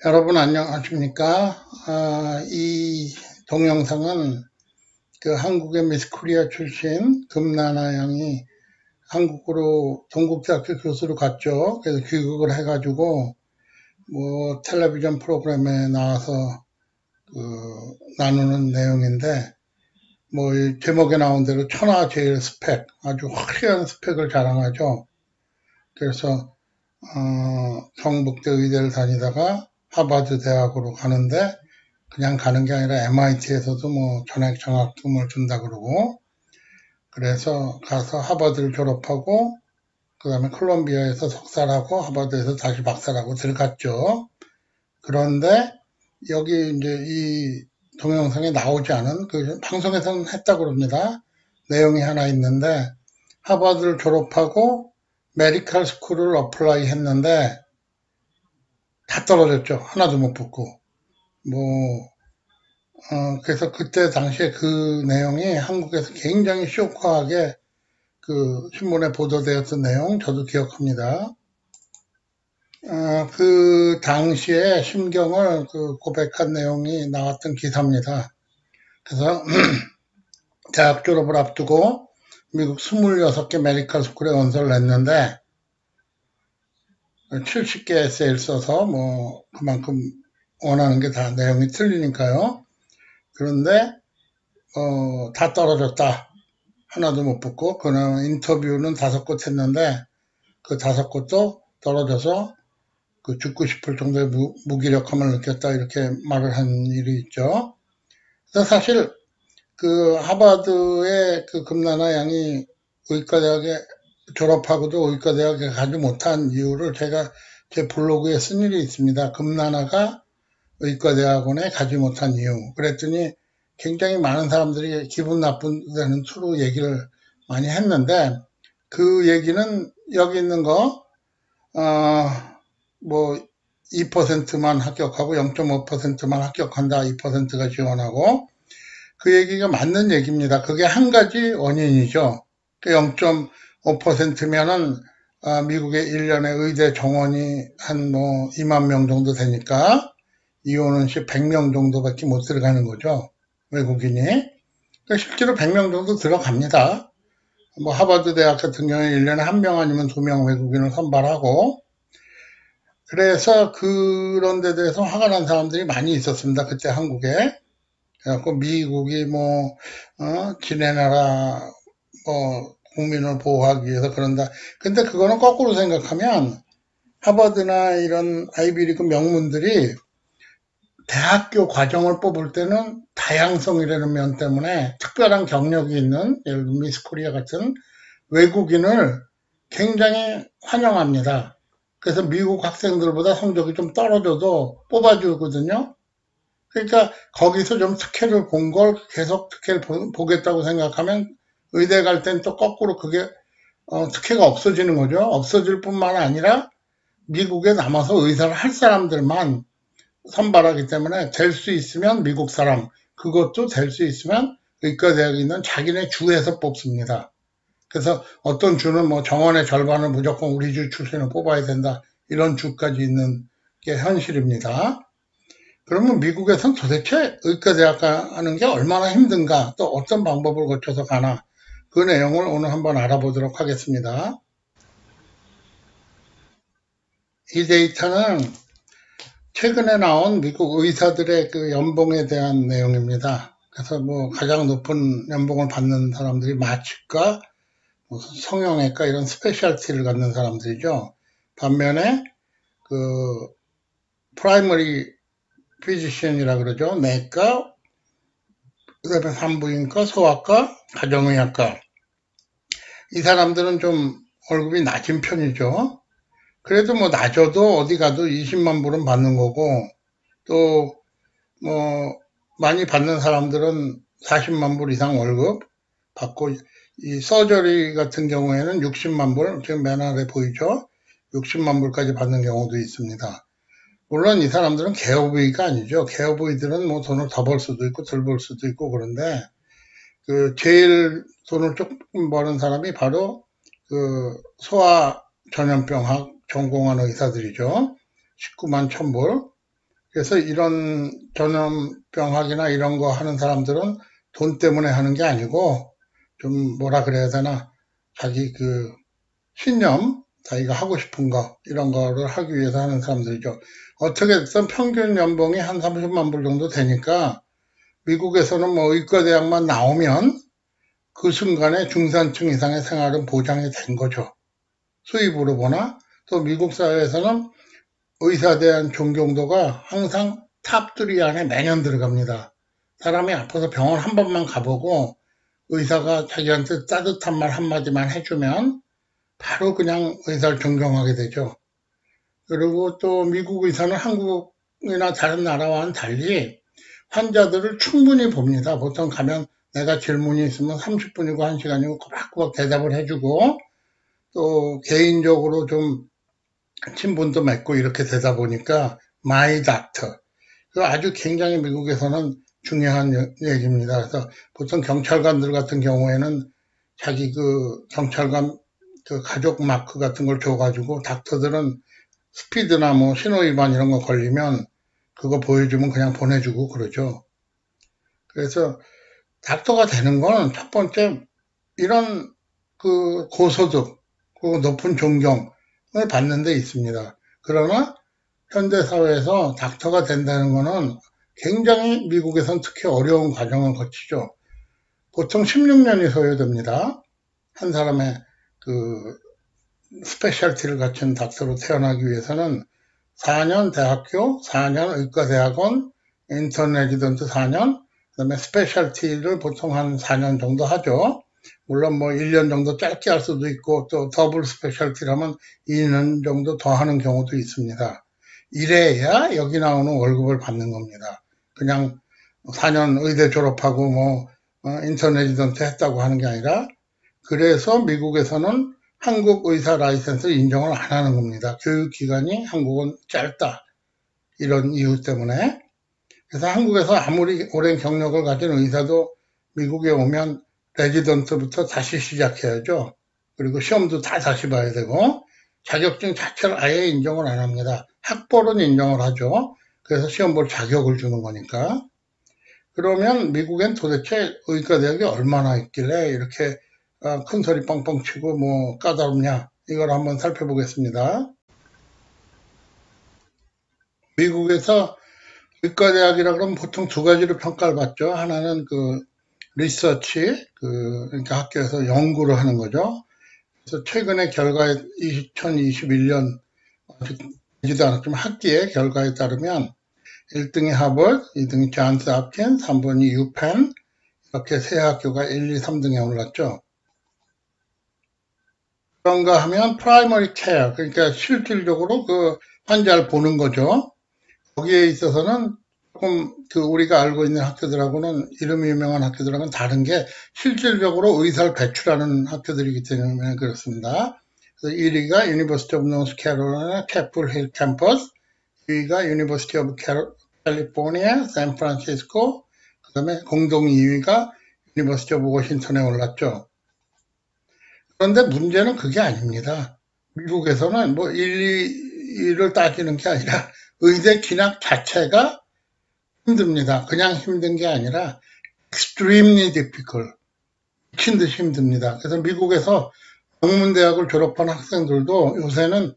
여러분 안녕하십니까? 이 동영상은 그 한국의 미스 코리아 출신 금나나 양이 한국으로 동국대학교 교수로 갔죠. 그래서 귀국을 해가지고 뭐 텔레비전 프로그램에 나와서 나누는 내용인데, 뭐 제목에 나온 대로 천하 제일 스펙, 아주 화려한 스펙을 자랑하죠. 그래서 경북대 의대를 다니다가 하버드 대학으로 가는데, 그냥 가는 게 아니라 MIT에서도 뭐 전액 장학금을 준다 그러고, 그래서 가서 하버드를 졸업하고 그 다음에 콜롬비아에서 석사하고 하버드에서 다시 박사라고 들어갔죠. 그런데 여기 이제 이 동영상에 나오지 않은, 그 방송에서는 했다고 그럽니다. 내용이 하나 있는데, 하버드를 졸업하고 메디컬 스쿨을 어플라이 했는데 다 떨어졌죠. 하나도 못 붙고. 그래서 그때 당시에 그 내용이 한국에서 굉장히 쇼크하게 그 신문에 보도되었던 내용 저도 기억합니다. 그 당시에 심경을 고백한 내용이 나왔던 기사입니다. 그래서 대학 졸업을 앞두고 미국 26개 메디컬 스쿨에 원서를 냈는데 70개 에세이를 써서 뭐 그만큼 원하는 게 다 내용이 틀리니까요. 그런데 다 떨어졌다. 하나도 못 붙고, 그는 인터뷰는 5곳 했는데 그 5곳도 떨어져서 죽고 싶을 정도의 무기력함을 느꼈다, 이렇게 말을 한 일이 있죠. 그래서 사실 하버드의 금나나 양이 의과대학에 졸업하고도 의과대학에 가지 못한 이유를 제가 제 블로그에 쓴 일이 있습니다. 금나나가 의과대학원에 가지 못한 이유. 그랬더니 굉장히 많은 사람들이 기분 나쁜다는 투로 얘기를 많이 했는데, 그 얘기는 여기 있는 거, 뭐 2%만 합격하고 0.5%만 합격한다, 2%가 지원하고, 그 얘기가 맞는 얘기입니다. 그게 한 가지 원인이죠. 0.5%면은 미국의 1년에 의대 정원이 한 뭐 2만 명 정도 되니까 이오는 시 100명 정도밖에 못 들어가는 거죠. 외국인이. 그러니까 실제로 100명 정도 들어갑니다. 뭐 하버드 대학 같은 경우에 1년에 1명 아니면 2명 외국인을 선발하고, 그래서 그런 데 대해서 화가 난 사람들이 많이 있었습니다. 그때 한국에. 그래갖고 미국이 뭐 지네 나라 뭐 국민을 보호하기 위해서 그런다. 근데 그거는 거꾸로 생각하면 하버드나 이런 아이비리그 명문들이 대학교 과정을 뽑을 때는 다양성이라는 면 때문에 특별한 경력이 있는, 예를 들면 미스 코리아 같은 외국인을 굉장히 환영합니다. 그래서 미국 학생들보다 성적이 좀 떨어져도 뽑아주거든요. 그러니까 거기서 좀 특혜를 본 걸 계속 특혜를 보겠다고 생각하면 의대 갈 땐 또 거꾸로 그게 특혜가 없어지는 거죠. 없어질 뿐만 아니라 미국에 남아서 의사를 할 사람들만 선발하기 때문에 될 수 있으면 미국 사람, 그것도 될 수 있으면 의과대학에 있는 자기네 주에서 뽑습니다. 그래서 어떤 주는 뭐 정원의 절반을 무조건 우리 주 출신을 뽑아야 된다, 이런 주까지 있는 게 현실입니다. 그러면 미국에선 도대체 의과대학 가는 게 얼마나 힘든가, 또 어떤 방법을 거쳐서 가나, 그 내용을 오늘 한번 알아보도록 하겠습니다. 이 데이터는 최근에 나온 미국 의사들의 연봉에 대한 내용입니다. 그래서 뭐 가장 높은 연봉을 받는 사람들이 마취과, 성형외과 이런 스페셜티를 갖는 사람들이죠. 반면에 프라이머리 피지션이라 그러죠. 내과, 그다음에 산부인과, 소아과, 가정의학과, 이 사람들은 좀 월급이 낮은 편이죠. 그래도 뭐 낮아도 어디 가도 20만 불은 받는 거고, 또 뭐 많이 받는 사람들은 40만 불 이상 월급 받고, 이 서저리 같은 경우에는 60만 불, 지금 맨 아래 보이죠? 60만 불까지 받는 경우도 있습니다. 물론 이 사람들은 개업의가 아니죠. 개업의들은 뭐 돈을 더 벌 수도 있고 덜 벌 수도 있고, 그런데 제일 돈을 조금 버는 사람이 바로 소아 전염병학 전공한 의사들이죠. 19만 1000불. 그래서 이런 전염병학이나 이런 거 하는 사람들은 돈 때문에 하는 게 아니고 좀 뭐라 그래야 되나 자기 그 신념, 자기가 하고 싶은 거 이런 거를 하기 위해서 하는 사람들이죠. 어떻게 됐든 평균 연봉이 한 30만 불 정도 되니까 미국에서는 뭐 의과대학만 나오면 그 순간에 중산층 이상의 생활은 보장이 된 거죠. 수입으로 보나 또 미국 사회에서는 의사에 대한 존경도가 항상 탑3 안에 매년 들어갑니다. 사람이 아파서 병원 한 번만 가보고 의사가 자기한테 따뜻한 말 한마디만 해주면 바로 그냥 의사를 존경하게 되죠. 그리고 또 미국 의사는 한국이나 다른 나라와는 달리 환자들을 충분히 봅니다. 보통 가면 내가 질문이 있으면 30분이고 1시간이고 꼬박꼬박 대답을 해주고 또 개인적으로 좀 친분도 맺고 이렇게 되다 보니까 my doctor 아주 굉장히 미국에서는 중요한 얘기입니다. 그래서 보통 경찰관들 같은 경우에는 자기 그 경찰관 그 가족 마크 같은 걸 줘가지고 닥터들은 스피드나 뭐 신호위반 이런 거 걸리면 그거 보여주면 그냥 보내주고 그러죠. 그래서 닥터가 되는 건 첫 번째 이런 그 고소득 그리고 높은 존경을 받는 데 있습니다. 그러나 현대사회에서 닥터가 된다는 것은 굉장히 미국에선 특히 어려운 과정을 거치죠. 보통 16년이 소요됩니다. 한 사람의 그 스페셜티를 갖춘 닥터로 태어나기 위해서는 4년 대학교, 4년 의과대학원, 인턴 레지던트 4년, 그 다음에 스페셜티를 보통 한 4년 정도 하죠. 물론 뭐 1년 정도 짧게 할 수도 있고 또 더블 스페셜티라면 2년 정도 더 하는 경우도 있습니다. 이래야 여기 나오는 월급을 받는 겁니다. 그냥 4년 의대 졸업하고 뭐 인턴 레지던트 했다고 하는 게 아니라 그래서 미국에서는 한국 의사 라이센스 인정을 안 하는 겁니다. 교육기간이 한국은 짧다. 이런 이유 때문에. 그래서 한국에서 아무리 오랜 경력을 가진 의사도 미국에 오면 레지던트부터 다시 시작해야죠. 그리고 시험도 다 다시 봐야 되고 자격증 자체를 아예 인정을 안 합니다. 학벌은 인정을 하죠. 그래서 시험 볼 자격을 주는 거니까. 그러면 미국엔 도대체 의과대학이 얼마나 있길래 이렇게 큰 소리 뻥뻥 치고 뭐 까다롭냐 이걸 한번 살펴보겠습니다. 미국에서 의과대학이라 그러면 보통 두 가지로 평가를 받죠. 하나는 그 리서치, 그러니까 학교에서 연구를 하는 거죠. 그래서 최근의 결과에 2021년 아직 되지도 않았지만 학기의 결과에 따르면 1등이 하버드, 2등이 존스 홉킨스, 3번이 유펜 이렇게 세 학교가 1, 2, 3등에 올랐죠. 그런가 하면 프라이머리 케어, 그러니까 실질적으로 그 환자를 보는 거죠. 거기에 있어서는 조금 그 우리가 알고 있는 학교들하고는 이름이 유명한 학교들하고는 다른 게 실질적으로 의사를 배출하는 학교들이기 때문에 그렇습니다. 그래서 1위가 University of North Carolina, Chapel Hill 캠퍼스, 2위가 University of California, 샌프란시스코, 그 다음에 공동 2위가 University of Washington에 올랐죠. 그런데 문제는 그게 아닙니다. 미국에서는 뭐 1, 2를 따지는 게 아니라 의대 진학 자체가 힘듭니다. 그냥 힘든 게 아니라 extremely difficult, 미친 듯이 힘듭니다. 그래서 미국에서 명문대학을 졸업한 학생들도 요새는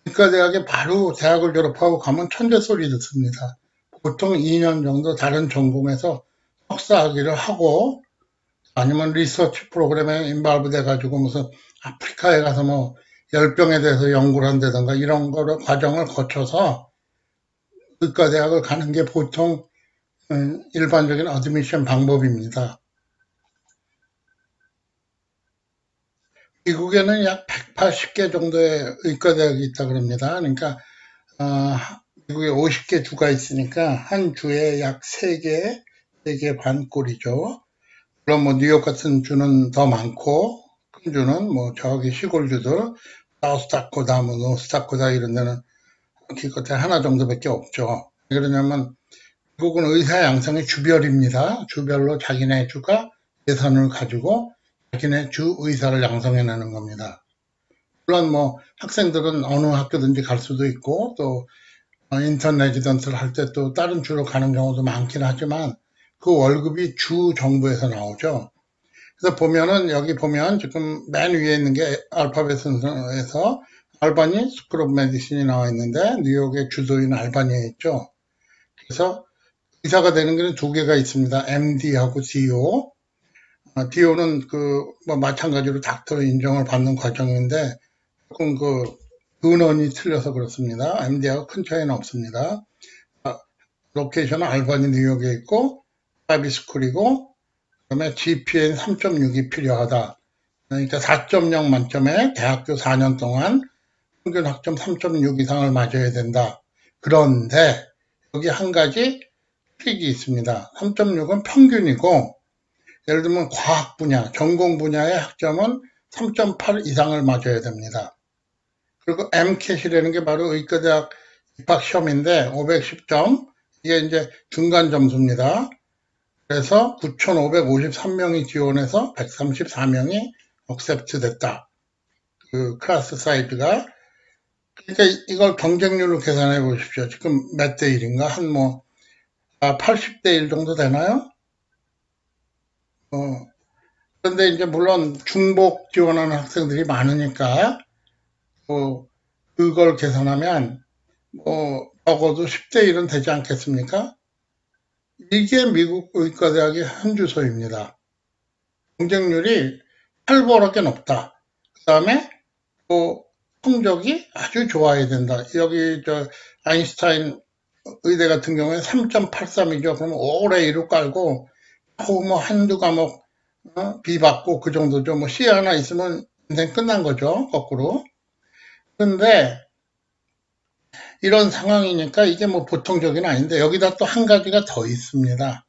의과대학에 바로 대학을 졸업하고 가면 천재소리 듣습니다. 보통 2년 정도 다른 전공에서 석사학위를 하고 아니면 리서치 프로그램에 인발브 돼가지고 무슨 아프리카에 가서 뭐 열병에 대해서 연구를 한다든가 이런 거를 과정을 거쳐서 의과대학을 가는 게 보통 일반적인 어드미션 방법입니다. 미국에는 약 180개 정도의 의과대학이 있다 그럽니다. 그러니까 미국에 50개 주가 있으니까 한 주에 약 3개, 4개 반 꼴이죠. 물론 뭐 뉴욕 같은 주는 더 많고 큰 주는 뭐 저기 시골주들 사우스다코다, 뭐 노스다코다 이런 데는 기껏해 하나 정도밖에 없죠. 왜 그러냐면 미국은 의사 양성의 주별입니다. 주별로 자기네 주가 예산을 가지고 자기네 주 의사를 양성해내는 겁니다. 물론 뭐 학생들은 어느 학교든지 갈 수도 있고 또 인턴 레지던트를 할 때 또 다른 주로 가는 경우도 많긴 하지만 그 월급이 주 정부에서 나오죠. 그래서 보면은 여기 보면 지금 맨 위에 있는 게 알파벳 순서에서 알바니 스쿨 오브 메디신이 나와 있는데 뉴욕의 주도인 알바니에 있죠. 그래서 의사가 되는 데는 두 개가 있습니다. MD하고 DO. DO는 뭐 마찬가지로 닥터 인정을 받는 과정인데 조금 근원이 틀려서 그렇습니다. MD하고 큰 차이는 없습니다. 로케이션은 알바니 뉴욕에 있고 아비스쿨이고 그다음에 GPA는 3.6이 필요하다. 그러니까 4.0 만점에 대학교 4년 동안 평균 학점 3.6 이상을 맞아야 된다. 그런데 여기 한 가지 트릭이 있습니다. 3.6은 평균이고 예를 들면 과학 분야, 전공 분야의 학점은 3.8 이상을 맞아야 됩니다. 그리고 MCAT이라는 게 바로 의과대학 입학시험인데 510점, 이게 이제 중간 점수입니다. 그래서 9,553명이 지원해서 134명이 억셉트 됐다. 그 클래스 사이즈가. 그러니까 이걸 경쟁률로 계산해 보십시오. 지금 몇 대 1인가? 80대 1 정도 되나요? 그런데 이제 물론 중복 지원하는 학생들이 많으니까 그걸 계산하면 적어도 10대 1은 되지 않겠습니까? 이게 미국 의과대학의 한 주소입니다. 경쟁률이 살벌하게 높다. 그 다음에 성적이 아주 좋아야 된다. 여기 아인슈타인 의대 같은 경우에 3.83이죠. 그러면 오래 A로 깔고 뭐 한두 과목 B 받고 그 정도죠. 뭐 C 하나 있으면 인생 끝난 거죠. 거꾸로. 그런데 이런 상황이니까 이게 뭐 보통적인 아닌데 여기다 또 한 가지가 더 있습니다.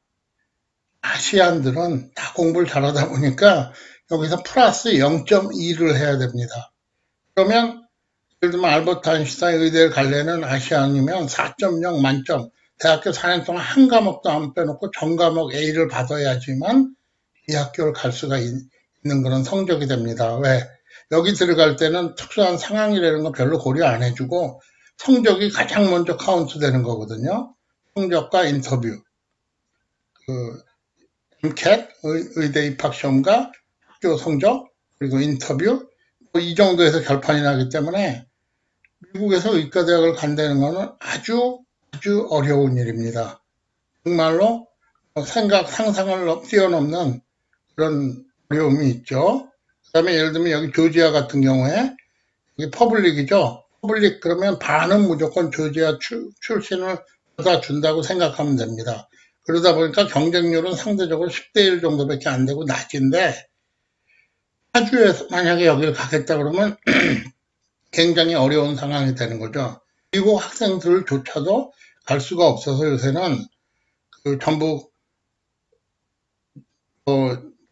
아시안들은 다 공부를 잘하다 보니까 여기서 플러스 0.2를 해야 됩니다. 그러면 예를 들면 알버트 아인슈타인 의대를 갈래는 아시안이면 4.0 만점, 대학교 4년 동안 한 과목도 안 빼놓고 전 과목 A를 받아야지만 이 학교를 갈 수가 있는 그런 성적이 됩니다. 왜? 여기 들어갈 때는 특수한 상황이라는 거 별로 고려 안 해주고 성적이 가장 먼저 카운트 되는 거거든요. 성적과 인터뷰. MCAT, 의대 입학시험과 학교 성적, 그리고 인터뷰, 이 정도에서 결판이 나기 때문에 미국에서 의과대학을 간다는 것은 아주 어려운 일입니다. 정말로 상상을 뛰어넘는 그런 어려움이 있죠. 그 다음에 예를 들면 여기 조지아 같은 경우에 여기 퍼블릭이죠. 퍼블릭 그러면 반은 무조건 조지아 출신을 받아준다고 생각하면 됩니다. 그러다 보니까 경쟁률은 상대적으로 10대 1 정도밖에 안 되고 낮은데 파주에서 만약에 여기를 가겠다 그러면 굉장히 어려운 상황이 되는 거죠. 미국 학생들조차도 갈 수가 없어서 요새는 전부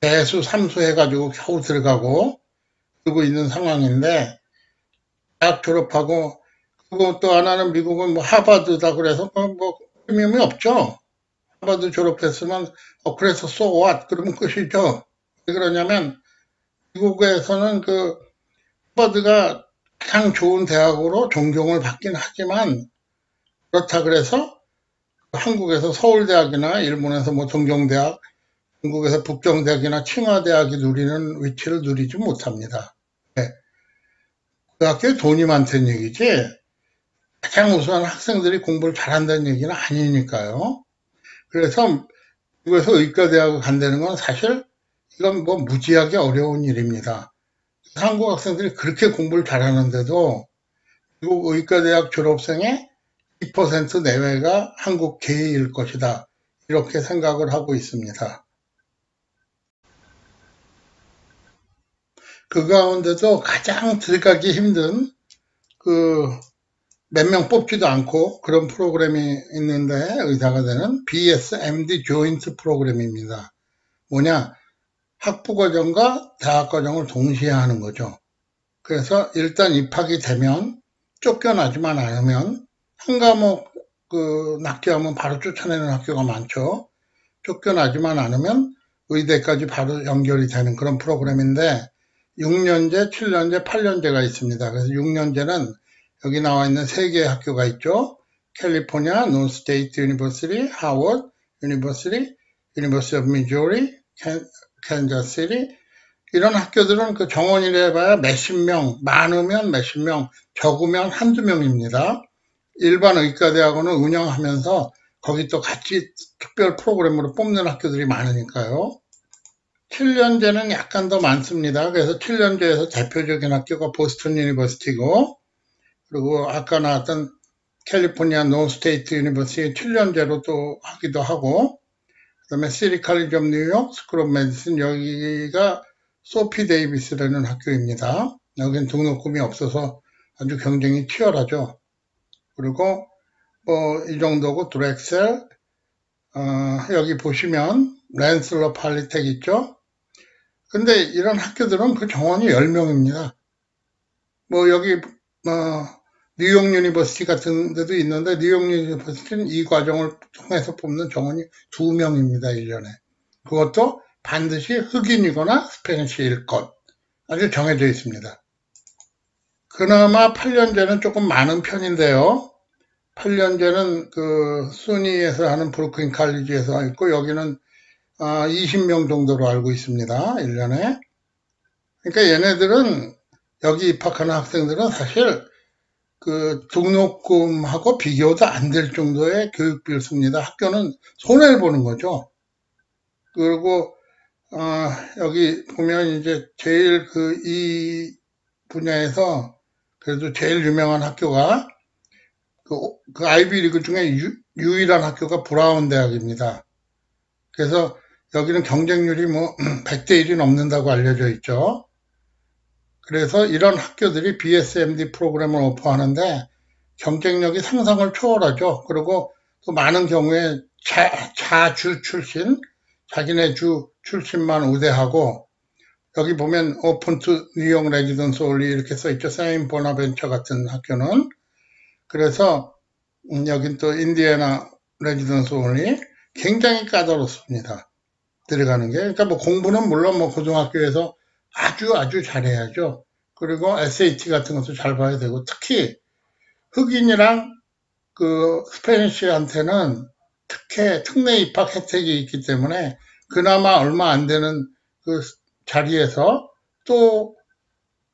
대수, 삼수 해가지고 겨우 들어가고 그러고 있는 상황인데 대학 졸업하고 그리고 또 하나는 미국은 뭐 하버드다 그래서 뭐 의미 없죠. 하버드 졸업했으면 그래서 so what 그러면 끝이죠. 왜 그러냐면 미국에서는 하버드가 가장 좋은 대학으로 존경을 받긴 하지만 그렇다 그래서 한국에서 서울대학이나 일본에서 뭐 동경대학, 중국에서 북경대학이나清華대학이 누리는 위치를 누리지 못합니다. 네. 그 학교에 돈이 많다는 얘기지 가장 우수한 학생들이 공부를 잘한다는 얘기는 아니니까요. 그래서 미국에서 의과대학을 간다는 건 사실 이건 뭐 무지하게 어려운 일입니다. 한국 학생들이 그렇게 공부를 잘하는데도 미국 의과대학 졸업생의 2% 내외가 한국계일 것이다. 이렇게 생각을 하고 있습니다. 그 가운데도 가장 들어가기 힘든 몇 명 뽑지도 않고 그런 프로그램이 있는데 의사가 되는 BSMD 조인트 프로그램입니다. 뭐냐? 학부과정과 대학과정을 동시에 하는 거죠. 그래서 일단 입학이 되면 쫓겨나지만 않으면 한 과목 낙제하면 바로 쫓아내는 학교가 많죠. 쫓겨나지만 않으면 의대까지 바로 연결이 되는 그런 프로그램인데 6년제, 7년제, 8년제가 있습니다. 그래서 6년제는 여기 나와 있는 3개의 학교가 있죠. 캘리포니아, 노스테이트 유니버시티, 하워드 유니버시티, 유니버시티 오브 미주리, 캔자스시티 이런 학교들은 그 정원이라 해봐야 몇십 명, 많으면 몇십 명, 적으면 한두 명입니다. 일반 의과대학원을 운영하면서 거기 또 같이 특별 프로그램으로 뽑는 학교들이 많으니까요. 7년제는 약간 더 많습니다. 그래서 7년제에서 대표적인 학교가 보스턴 유니버시티고, 그리고 아까 나왔던 캘리포니아 노스테이트 유니버시티 7년제로 또 하기도 하고, 그 다음에 시티 칼리지 오브 뉴욕, 스쿨 오브 메디슨, 여기가 소피 데이비스라는 학교입니다. 여긴 등록금이 없어서 아주 경쟁이 치열하죠. 그리고 뭐 이 정도고 드렉셀, 여기 보시면 랜슬러 팔리텍 있죠. 근데 이런 학교들은 그 정원이 10명입니다. 뭐 여기 뉴욕 유니버시티 같은 데도 있는데 뉴욕 유니버시티는 이 과정을 통해서 뽑는 정원이 2명입니다. 1년에. 그것도 반드시 흑인이거나 스페니쉬일 것. 아주 정해져 있습니다. 그나마 8년제는 조금 많은 편인데요. 8년제는 그 수니에서 하는 브루클린 칼리지에서 있고 여기는 20명 정도로 알고 있습니다. 1년에. 그러니까 얘네들은 여기 입학하는 학생들은 사실 그 등록금하고 비교도 안 될 정도의 교육비를 씁니다. 학교는 손해를 보는 거죠. 그리고 여기 보면 이제 제일 이 분야에서 그래도 제일 유명한 학교가 그 아이비리그 중에 유일한 학교가 브라운 대학입니다. 그래서 여기는 경쟁률이 뭐 100대 1이 넘는다고 알려져 있죠. 그래서 이런 학교들이 BSMD 프로그램을 오퍼하는데 경쟁력이 상상을 초월하죠. 그리고 또 많은 경우에 자주 출신, 자기네 주 출신만 우대하고 여기 보면 오픈 투 뉴욕 레지던스 올리 이렇게 써있죠. 세인 보나벤처 같은 학교는. 그래서 여긴 또 인디애나 레지던스 올리 굉장히 까다롭습니다. 들어가는 게. 그러니까 뭐 공부는 물론 뭐 고등학교에서 아주 잘해야죠. 그리고 SAT 같은 것도 잘 봐야 되고 특히 흑인이랑 그 스페니쉬한테는 특례 입학 혜택이 있기 때문에 그나마 얼마 안 되는 그 자리에서 또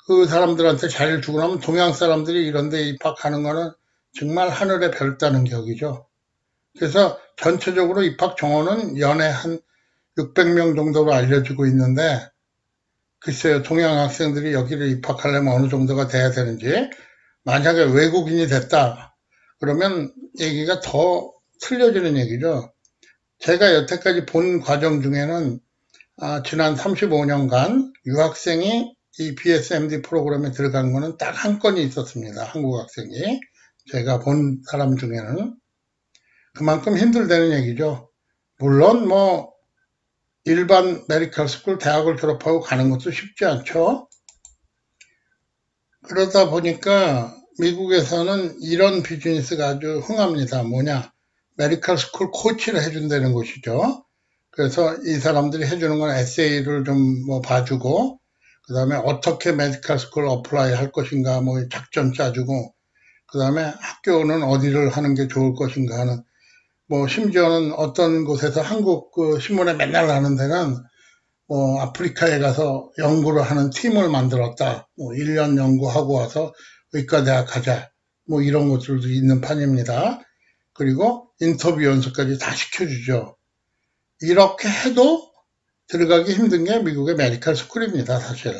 그 사람들한테 자리를 주고 나면 동양 사람들이 이런 데 입학하는 거는 정말 하늘의 별 따는 격이죠. 그래서 전체적으로 입학 정원은 연에 한 600명 정도로 알려지고 있는데 글쎄요, 동양 학생들이 여기를 입학하려면 어느 정도가 돼야 되는지 만약에 외국인이 됐다 그러면 얘기가 더 틀려지는 얘기죠. 제가 여태까지 본 과정 중에는 지난 35년간 유학생이 이 BSMD 프로그램에 들어간 거는 딱 한 건이 있었습니다. 한국 학생이. 제가 본 사람 중에는. 그만큼 힘들다는 얘기죠. 물론 뭐 일반 메디컬 스쿨 대학을 졸업하고 가는 것도 쉽지 않죠. 그러다 보니까 미국에서는 이런 비즈니스가 아주 흥합니다. 뭐냐, 메디컬 스쿨 코치를 해준다는 것이죠. 그래서 이 사람들이 해주는 건 에세이를 좀 뭐 봐주고 그 다음에 어떻게 메디컬 스쿨 어플라이 할 것인가 뭐 작전 짜주고 그 다음에 학교는 어디를 하는 게 좋을 것인가 하는 뭐 심지어는 어떤 곳에서 한국 그 신문에 맨날 나는 데는 뭐 아프리카에 가서 연구를 하는 팀을 만들었다. 뭐 1년 연구하고 와서 의과대학 가자. 뭐 이런 것들도 있는 판입니다. 그리고 인터뷰 연수까지 다 시켜주죠. 이렇게 해도 들어가기 힘든 게 미국의 메디컬 스쿨입니다, 사실.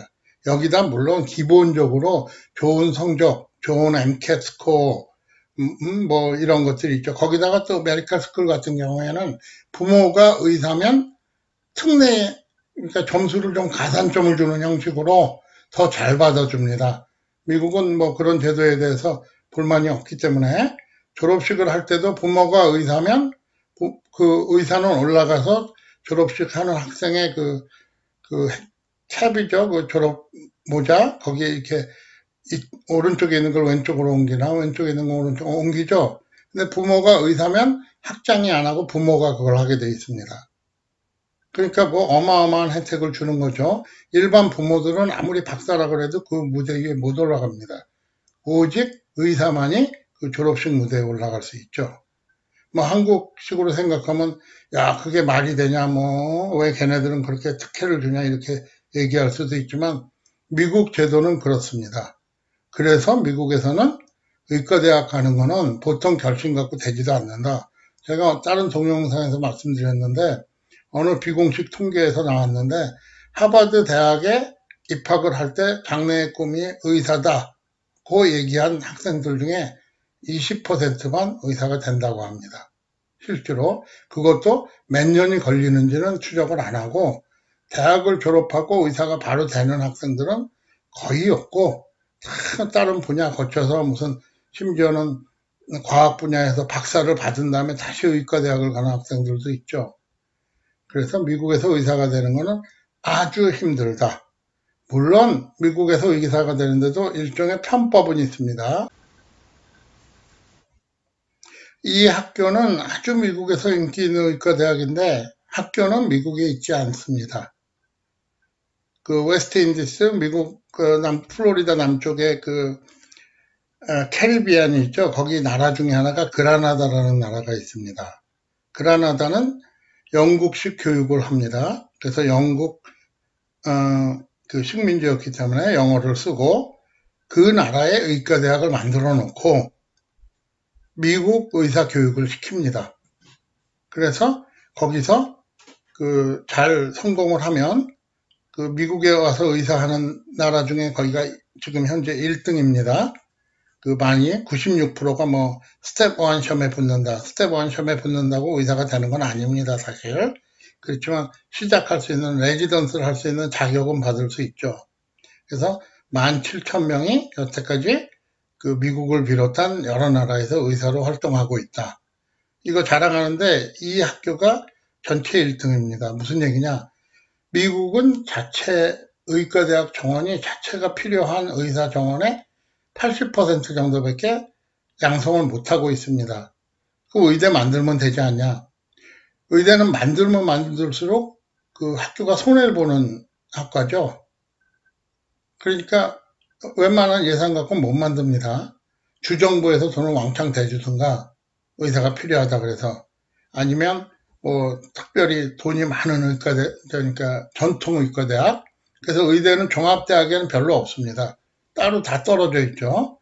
여기다 물론 기본적으로 좋은 성적, 좋은 MCAT 스코어, 뭐 이런 것들이 있죠. 거기다가 또 메디컬 스쿨 같은 경우에는 부모가 의사면 특례, 그러니까 점수를 좀 가산점을 주는 형식으로 더 잘 받아줍니다. 미국은 뭐 그런 제도에 대해서 불만이 없기 때문에 졸업식을 할 때도 부모가 의사면 그 의사는 올라가서 졸업식 하는 학생의 그 캡이죠. 그 졸업 모자, 거기에 이렇게 오른쪽에 있는 걸 왼쪽으로 옮기나 왼쪽에 있는 걸 오른쪽으로 옮기죠. 근데 부모가 의사면 학장이 안 하고 부모가 그걸 하게 돼 있습니다. 그러니까 뭐 어마어마한 혜택을 주는 거죠. 일반 부모들은 아무리 박사라 그래도 그 무대 위에 못 올라갑니다. 오직 의사만이 그 졸업식 무대에 올라갈 수 있죠. 뭐 한국식으로 생각하면 야 그게 말이 되냐 뭐 왜 걔네들은 그렇게 특혜를 주냐 이렇게 얘기할 수도 있지만 미국 제도는 그렇습니다. 그래서 미국에서는 의과대학 가는 거는 보통 결심 갖고 되지도 않는다. 제가 다른 동영상에서 말씀드렸는데 어느 비공식 통계에서 나왔는데 하버드 대학에 입학을 할 때 장래의 꿈이 의사다고 얘기한 학생들 중에 20%만 의사가 된다고 합니다. 실제로 그것도 몇 년이 걸리는지는 추적을 안 하고 대학을 졸업하고 의사가 바로 되는 학생들은 거의 없고 다른 분야 거쳐서 무슨 심지어는 과학 분야에서 박사를 받은 다음에 다시 의과대학을 가는 학생들도 있죠. 그래서 미국에서 의사가 되는 것은 아주 힘들다. 물론 미국에서 의사가 되는데도 일종의 편법은 있습니다. 이 학교는 아주 미국에서 인기 있는 의과대학인데 학교는 미국에 있지 않습니다. 그 웨스트인디스 미국 그 플로리다 남쪽에 그 캐리비안이 있죠. 거기 나라 중에 하나가 그라나다라는 나라가 있습니다. 그라나다는 영국식 교육을 합니다. 그래서 영국 그 식민지였기 때문에 영어를 쓰고 그 나라의 의과대학을 만들어 놓고 미국 의사 교육을 시킵니다. 그래서 거기서 그 잘 성공을 하면 그 미국에 와서 의사하는 나라 중에 거기가 지금 현재 1등입니다. 그 많이 96%가 뭐 스텝 1 시험에 붙는다. 스텝 1 시험에 붙는다고 의사가 되는 건 아닙니다, 사실. 그렇지만 시작할 수 있는 레지던스를 할 수 있는 자격은 받을 수 있죠. 그래서 17,000명이 여태까지 그 미국을 비롯한 여러 나라에서 의사로 활동하고 있다. 이거 자랑하는데 이 학교가 전체 1등입니다. 무슨 얘기냐? 미국은 자체 의과대학 정원이 자체가 필요한 의사 정원의 80% 정도밖에 양성을 못하고 있습니다. 그 의대 만들면 되지 않냐? 의대는 만들면 만들수록 그 학교가 손해를 보는 학과죠. 그러니까 웬만한 예산 갖고는 못 만듭니다. 주정부에서 돈을 왕창 대주든가 의사가 필요하다 그래서 아니면 뭐 특별히 돈이 많은 의과대 그러니까 전통 의과대학 그래서 의대는 종합대학에는 별로 없습니다. 따로 다 떨어져 있죠.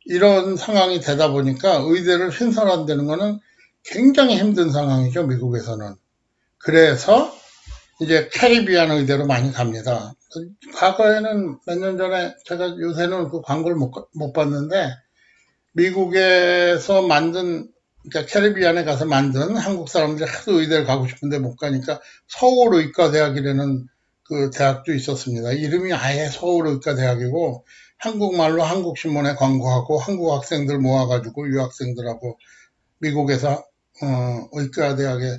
이런 상황이 되다 보니까 의대를 신설한다는 거는 굉장히 힘든 상황이죠, 미국에서는. 그래서 이제 캐리비안 의대로 많이 갑니다. 과거에는 몇 년 전에 제가 요새는 그 광고를 못 봤는데 미국에서 만든 그러니까 캐리비안에 가서 만든 한국 사람들이 하도 의대를 가고 싶은데 못 가니까 서울의과대학이라는 그 대학도 있었습니다. 이름이 아예 서울의과대학이고 한국말로 한국신문에 광고하고 한국 학생들 모아가지고 유학생들하고 미국에서 의과대학에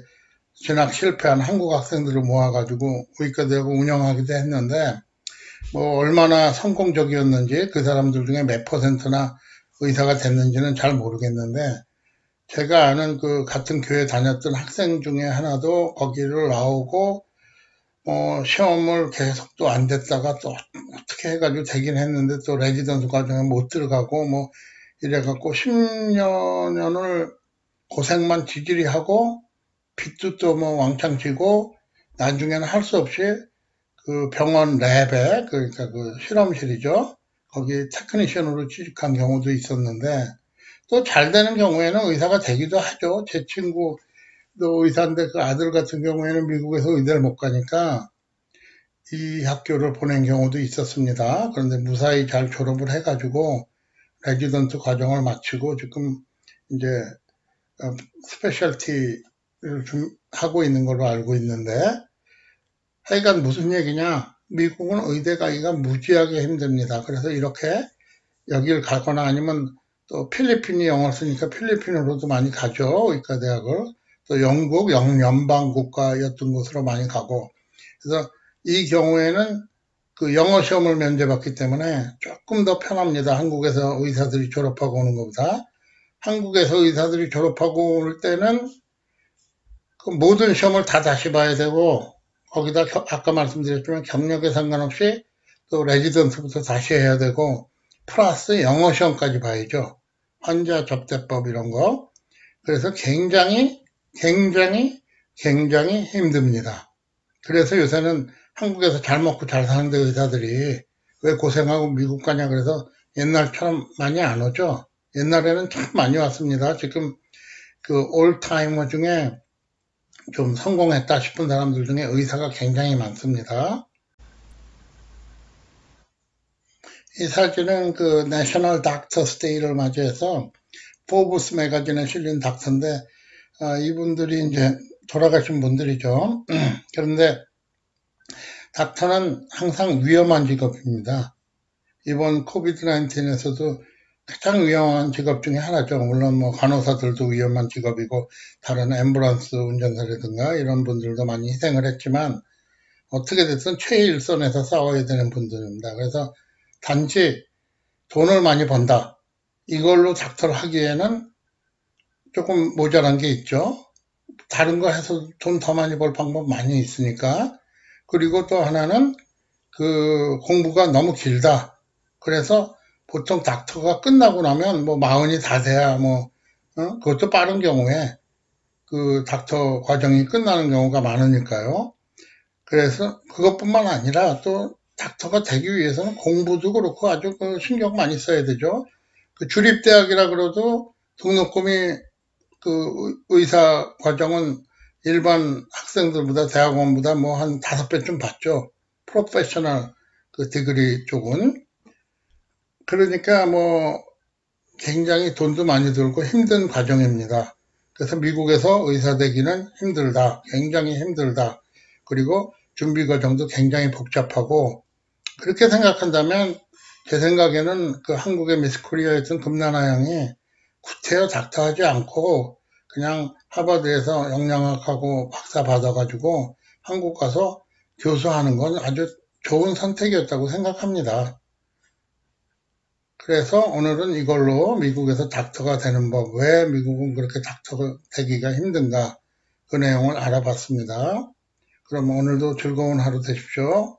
진학 실패한 한국 학생들을 모아가지고 의과대학을 운영하기도 했는데 뭐 얼마나 성공적이었는지 그 사람들 중에 몇 %나 의사가 됐는지는 잘 모르겠는데 제가 아는 그 같은 교회 다녔던 학생 중에 하나도 거기를 나오고 시험을 계속 또 안 됐다가 또 어떻게 해가지고 되긴 했는데 또 레지던스 과정에 못 들어가고 뭐 이래갖고 10여 년을 고생만 지질이 하고 빚도 또 뭐 왕창 지고 나중에는 할 수 없이 그 병원 랩에 그러니까 그 실험실이죠. 거기 테크니션으로 취직한 경우도 있었는데 또 잘 되는 경우에는 의사가 되기도 하죠. 제 친구도 의사인데 그 아들 같은 경우에는 미국에서 의대를 못 가니까 이 학교를 보낸 경우도 있었습니다. 그런데 무사히 잘 졸업을 해가지고 레지던트 과정을 마치고 지금 이제 스페셜티를 좀 하고 있는 걸로 알고 있는데 하여간 무슨 얘기냐 미국은 의대 가기가 무지하게 힘듭니다. 그래서 이렇게 여길 가거나 아니면 또 필리핀이 영어를 쓰니까 필리핀으로도 많이 가죠. 의과대학을. 또 영국 연방국가였던 곳으로 많이 가고 그래서 이 경우에는 그 영어 시험을 면제받기 때문에 조금 더 편합니다. 한국에서 의사들이 졸업하고 오는 것보다. 한국에서 의사들이 졸업하고 올 때는 그 모든 시험을 다 다시 봐야 되고 거기다 아까 말씀드렸지만 경력에 상관없이 또 레지던트부터 다시 해야 되고 플러스 영어 시험까지 봐야죠. 환자 접대법 이런 거. 그래서 굉장히 힘듭니다. 그래서 요새는 한국에서 잘 먹고 잘 사는데 의사들이 왜 고생하고 미국 가냐 그래서 옛날처럼 많이 안 오죠. 옛날에는 참 많이 왔습니다. 지금 그 올타이머 중에 좀 성공했다 싶은 사람들 중에 의사가 굉장히 많습니다. 이 사진은 그 내셔널 닥터스 데이를 맞이해서 포브스 매거진에 실린 닥터인데 이분들이 이제 돌아가신 분들이죠. 그런데 닥터는 항상 위험한 직업입니다. 이번 코비드-19에서도 가장 위험한 직업 중에 하나죠. 물론 뭐 간호사들도 위험한 직업이고 다른 앰뷸런스 운전사라든가 이런 분들도 많이 희생을 했지만 어떻게 됐든 최일선에서 싸워야 되는 분들입니다. 그래서 단지 돈을 많이 번다. 이걸로 닥터를 하기에는 조금 모자란 게 있죠. 다른 거 해서 돈 더 많이 벌 방법 많이 있으니까. 그리고 또 하나는 그 공부가 너무 길다. 그래서 보통 닥터가 끝나고 나면 뭐 40이 다 돼야 그것도 빠른 경우에 그 닥터 과정이 끝나는 경우가 많으니까요. 그래서 그것뿐만 아니라 또 닥터가 되기 위해서는 공부도 그렇고 아주 그 신경 많이 써야 되죠. 그 주립대학이라 그래도 등록금이 그 의사 과정은 일반 학생들보다 대학원보다 뭐 한 5배쯤 받죠. 프로페셔널 그 디그리 쪽은. 그러니까 뭐 굉장히 돈도 많이 들고 힘든 과정입니다. 그래서 미국에서 의사 되기는 힘들다. 굉장히 힘들다. 그리고 준비 과정도 굉장히 복잡하고 그렇게 생각한다면 제 생각에는 그 한국의 미스 코리아였던 금나나 양이 구태여 닥터하지 않고 그냥 하버드에서 영양학하고 박사 받아가지고 한국 가서 교수하는 건 아주 좋은 선택이었다고 생각합니다. 그래서 오늘은 이걸로 미국에서 닥터가 되는 법, 왜 미국은 그렇게 닥터가 되기가 힘든가 그 내용을 알아봤습니다. 그럼 오늘도 즐거운 하루 되십시오.